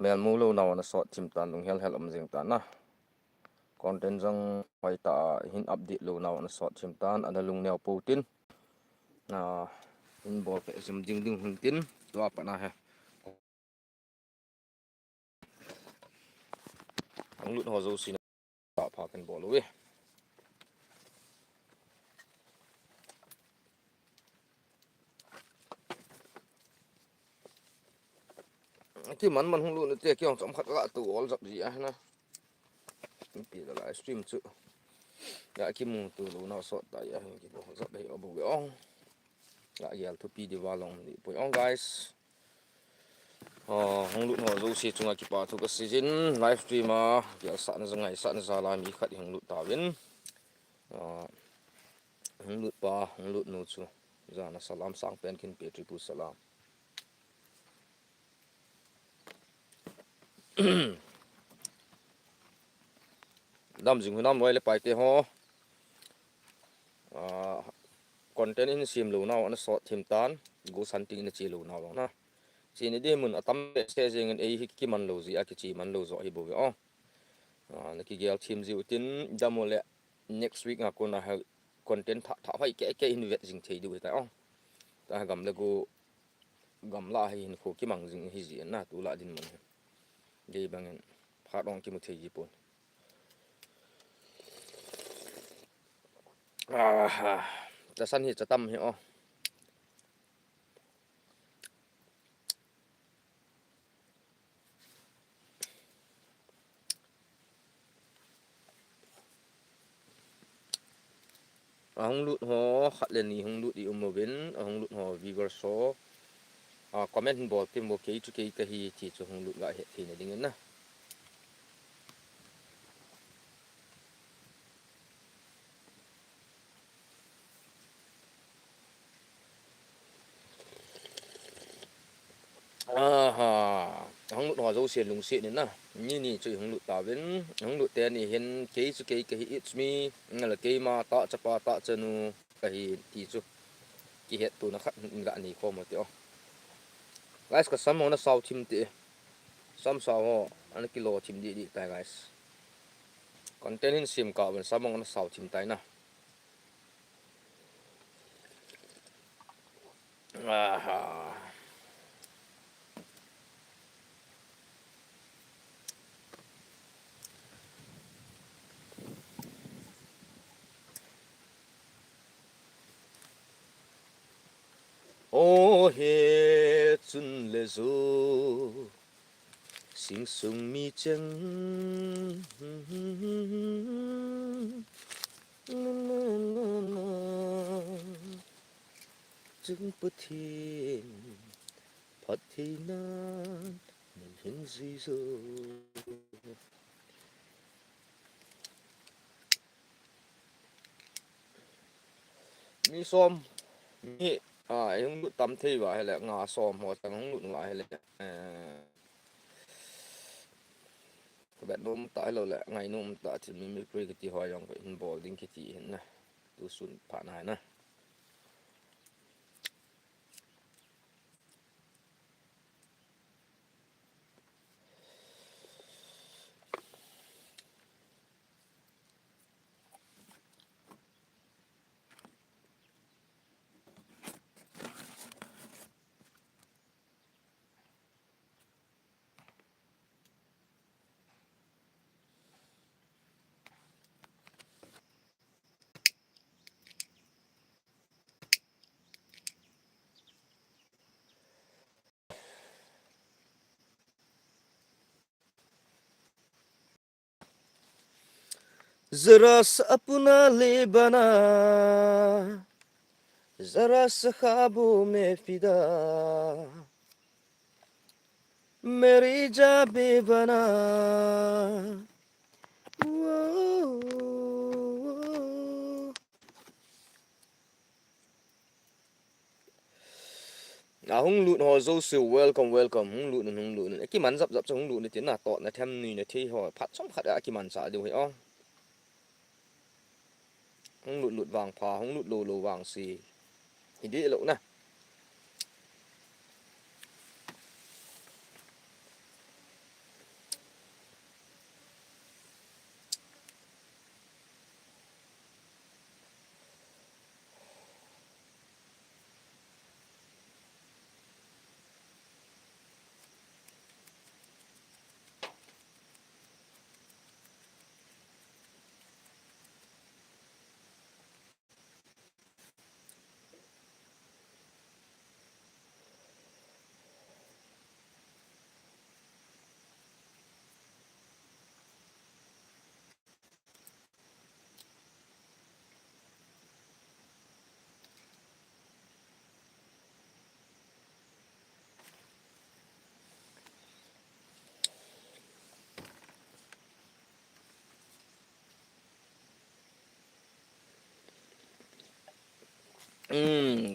mel mu lo naw na sot chim tan lung hel hel om jing tan na content jang pai ta hin update lo naw na sot chim tan ada lung neo putin na in bol pe sim ding ding hun tin to apa na he ang lut ho zo sin ta pha kan bol we ki man hung lut te kyong chom khat la tu ol jap ji a na pi da live stream chu ya ki mu tu lo naw sot ta ya ki bo jap dei obu ge ong ya yel tu pi di walong di poi ong guys hong lut ho zo si chunga ki pa thu ka season live stream a ya sa na zangai sa na za la mi khat hong lut ta win hong lut pa hong lut nu chu za na salam sang pen kin pe tripu salam dam jing hunam moi le pai te ho content in sim lo naw na sot thim tan go santing na chi lo naw na chi ni de mun atam se jeng en hi ki man lo ji a ki chi man lo zo hi bo ge na ki gel thim ji utin damole next week nga ko na ha content tha phai ke in vet jing thei du ta ta gam le go gam la hi hin kho ki mang jing hi ji na tu la din mun de bangen pha dong ki mu thei ji pon ta san hi cha tam hi hong lut ho khat le ni hong lut di umovin hong lut ho viewer so comment bol tim bo ke chu ke ka hi chi chu hong lut la he thi na ding na hong lut ho zo xian lung xian na ni chu hong lut ta win hong lut te ni hen ke chu ke ka hi it's me ngala ke ma ta cha pa ta chanu ka hi ti chu ki het tu na khat ga ni ko mo te guys ka sam na sau thim te sam sau ho an kilo thim di ta guys content in sim ka ban sam na sau thim tai na ô he chun le zo sing sung mi chang chừng bất thiên phát thi nan mình hình gì rồi mi som mi không được tâm thi vào hay là ngà som hoặc là không được lại hay là các bạn nôm tại lâu lẹ ngày nôm tại thì mình mới quay cái tí hỏi rằng cái hình bò đinh cái tí hình này tôi xuống phản này nè जरा सा अपना ले बना जरा सा ख्वाबों में फिदा मेरी जा बेबना hung lụn họ dâu siêu welcome hung lụn cái màn dập cho hung lụn tiếng là tọt là thêm nì là thi họ phát xong phát đã cái màn xả điều hiểu hung lụn vàng phà hung lụn lồ vàng xì thì đi lỗ nè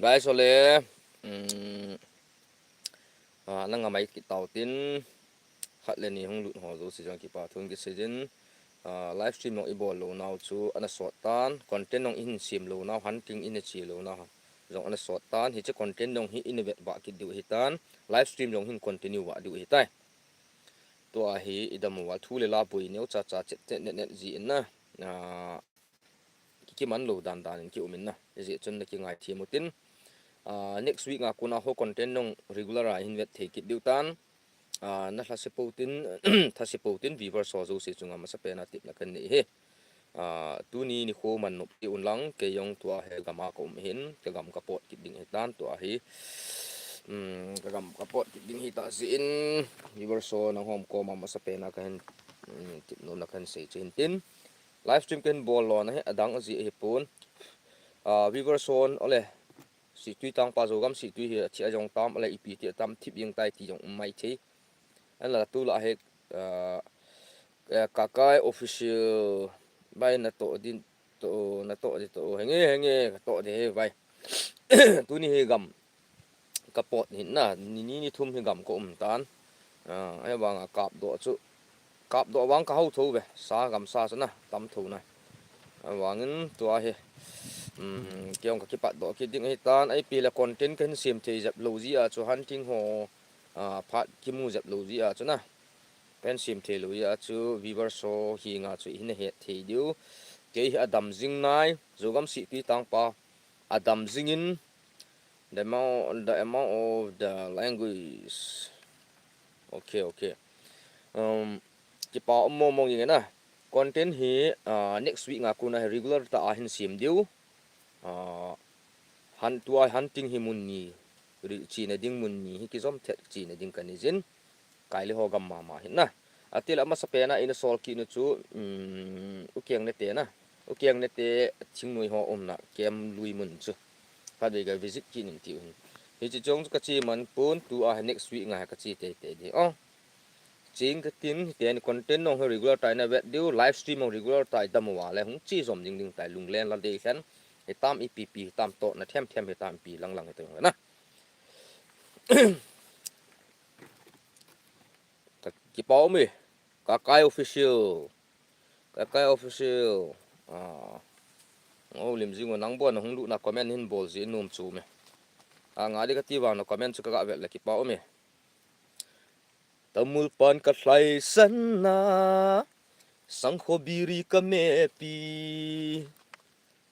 gai số lệ nang ngamai ki tàu tin khát lên ni hong lụt hồ dù sử dụng ki pa thung ki season livestream nong ibol lo now chu ana sort tan content nong in sim lo now hunting in chi lo now rong ana sort tan hi che content nong hi innovate ba ki du hi tan livestream nong hin continue wa du hi tai to a hi idam wa thu le la pui neu cha cha che net net ji na ki man lo dan dan ki umin na ji chun na ki ngai thi mutin next week nga kuna ho content nong regular a in vet the ki du tan na thasipotin thasipotin viewers so zo se chunga ma sapena tip na kan ni he tu ni ni kho man no ti unlang ke yong tua he gama ko hin ke gam ka pot ki ding he tan to hi ka gam ka pot ki ding hi ta sin viewers so na hom ko ma sapena kan tip no na kan se chin tin live stream ken bol lo na he adang ji he pon viewers on ole si tui tang pa zo gam si tui hi chi ajong tam ole ipi ti tam tip yeng tai ti jong mai thi anh là tu là hết cả cái official bay là tổ đi tổ hành nghề tổ thì vậy tu ni gam kapot hin na ni thum hi gam ko tan ai bang cặp độ bang ka hau thu về sa gam sa sana tam thu này wangin tua hi kiong ka kipat do ki ding hi tan ai pi la content kan sim thei jap lo ji a chu hunting ho phat ki mu jap lo ji a chu na pen sim thei lo ya chu viewer so hi nga chu in he thei diu ke adam jing nai zogam si pi tang pa adam jingin the amount of the language okay ki pa mo mo ngi na content hi next week nga kuna regular ta hin sim diu hunting hi mun ni chi na ding mun ni hi ki zom the chi na ding kan ni jin kai le ho gam ma hin na atil ama sapena in sol ki nu chu ukiang ne te na ukiang ne te chingnui ho omna kem lui mun chu pa de ga visit ki nin ti hun hi chi chong ka chi man pun tu a next week nga ka chi te di ching ka tin ten content no regular tai na vet diu live stream no regular tai dam wa le hung chi zom ding ding tai lung len la de khan he tam ipp tam to na them he tam pi lang lang te na ki pau mi kakai official lim jing nang bo na hung lu na comment hin bol ji num chu me nga de ka ti wa na comment chu ka vet la ki pau mi tamul pan ka hlai san na sang kho biri ka me pi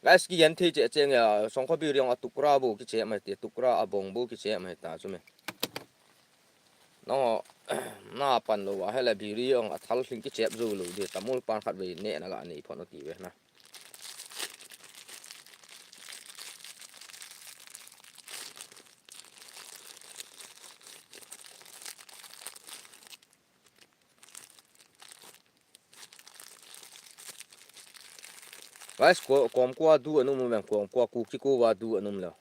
guys ki yan the che cheng ya sang kho biri ang atukra bu ki che mai te tukra abong bu ki che mai ta chu me nó na pan lo wa hela biri ang athal hling ki chep zu lo de tamul pan khat ve ne na ga ni phon ti ve na guys kom kwa du anum me kom kwa ku ki ko wa du anum la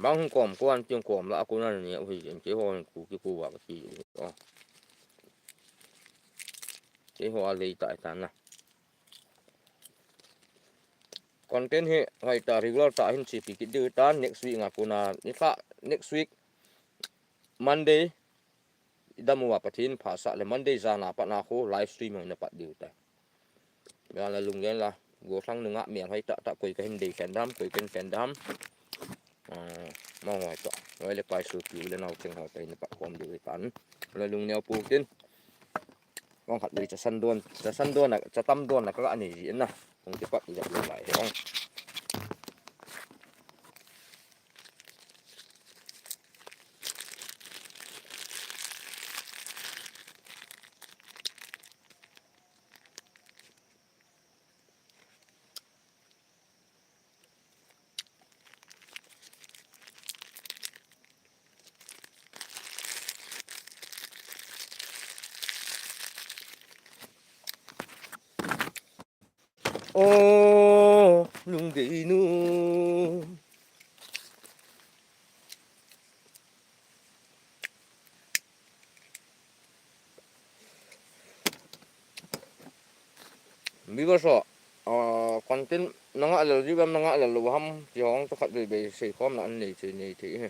bang kom kwa tiếng kom la ko na ni hui ke ho ku ki ko wa ki ke ho a lei tai tan na content he hai ta regular ta hin chi pi ki de ta next week nga kuna ni fa next week Monday damu wa pathin pha sa le Monday jana pa na ko live stream na pa diu ta ya la lung gen la go sang nga miang hai ta koi ka hin de kan dam koi kan kan dam mong ngoài to rồi le pai su pi le nau cheng ha tai na pa kom diu tan la lung neo pu tin mong khat le cha san don na cha tam don na ka ani ji na kong ti pa ya le lai he ong ô lung đi nu viewer so content nanga lo di bam nanga lo ham chi hong to khat be sei khom na an nei thi he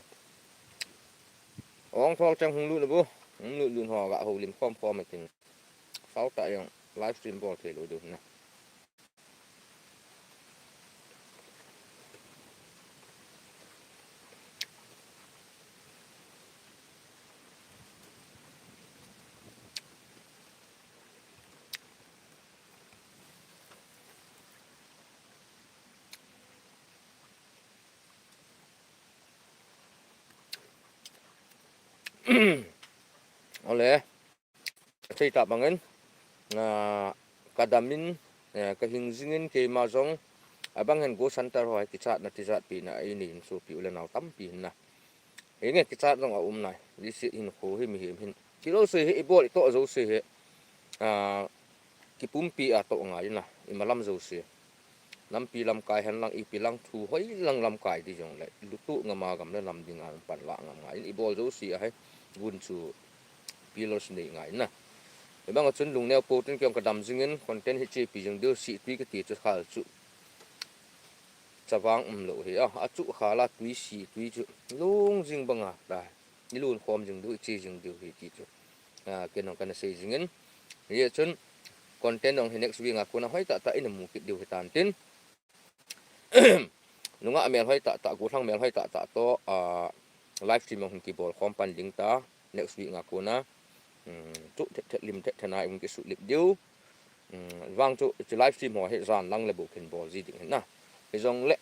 ong thol chang hung lu bu hung lu ho ga ho lim khom khom mai tin sau tại livestream bo thể lo được nè ole sei ta bangin na kadamin ka hingzingin ke ma zong abang hen go santar hoi ki chat na ti zat pi na ai ni so pi ule naw tam pi na he nge ki chat dong a nai li si hin ko hi mi hin ki lo se he bol to zo se he ki pum pi a to ngai na i malam zo se lam pi lam kai han lang i pi lang thu hoi lang lam kai di jong le lu tu nga ma gam le lam ding ang pan la ngam ngai i bol zo si a hai gun chu pi lo se ngai na bang a chun lung neo po tin kyong ka dam jingin content hi chi pi jong de si pi ka ti chu khal chu chawang lo hi a chu khala tui si tui chu lung jing banga da ni lun khom jing du chi jing du hi ti chu ke nong kana sei jingin ye chun content ong next week nga kuna hoi ta in mu ki du hi tan tin nunga mel hoi ta gu thang mel hoi ta to live stream ong ki bol khom pan ding ta next week nga kuna chu lim the nai ung ki su lip diu wang chu live stream ho he zan lang le bu kin bol ji ding na cái dòng lệ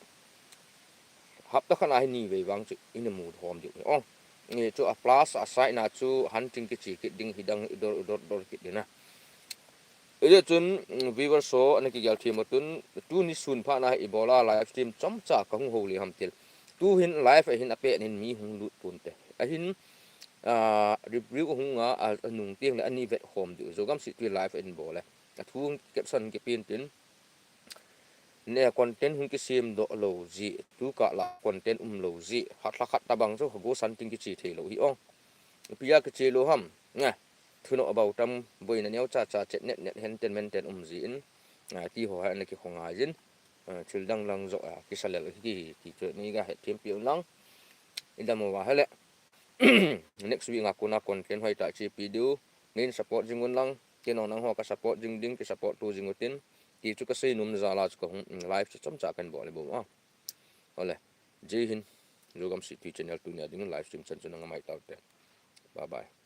hấp tất cả này ni về vang chữ in mù hòm được ong nghe chú plus aside na chú hunting cái chỉ cái đinh hidang đor cái na bây giờ chun viewer số anh cái giao thiệp một tuần tu ni sun pha na ebola livestream chấm cha ka hung holi ham til tu hin live hin ape hin mi hung lut pun te a hin review hung nga nung tieng le ani vet hom du zo gam si tu live in bole a thu caption cái pin tin nè content hung cái sim độ lâu gì tu cả là content lâu gì hạt là hạt ta bằng số go san tinh cái chỉ thể lâu hi ong bây cái chỉ lâu ham nghe thu nó bảo tâm bởi nó nhau cha chết net hen ten men ten gì in ti ho hay là cái không ai dính chữ đăng rõ cái sao lại cái chuyện này cái hệ thêm biểu lăng in đâm vào hay lẽ next week aku na content hay tại chỉ video nên support jingun lăng cái nó năng ho cái support jing ding cái support tu jingutin thì chú cái xây nôm ra là chú cũng live chỉ chấm trả cần bỏ lại bộ ole jai hind rồi gam si channel tu nya ding live stream chân chân nang mai tao te bye bye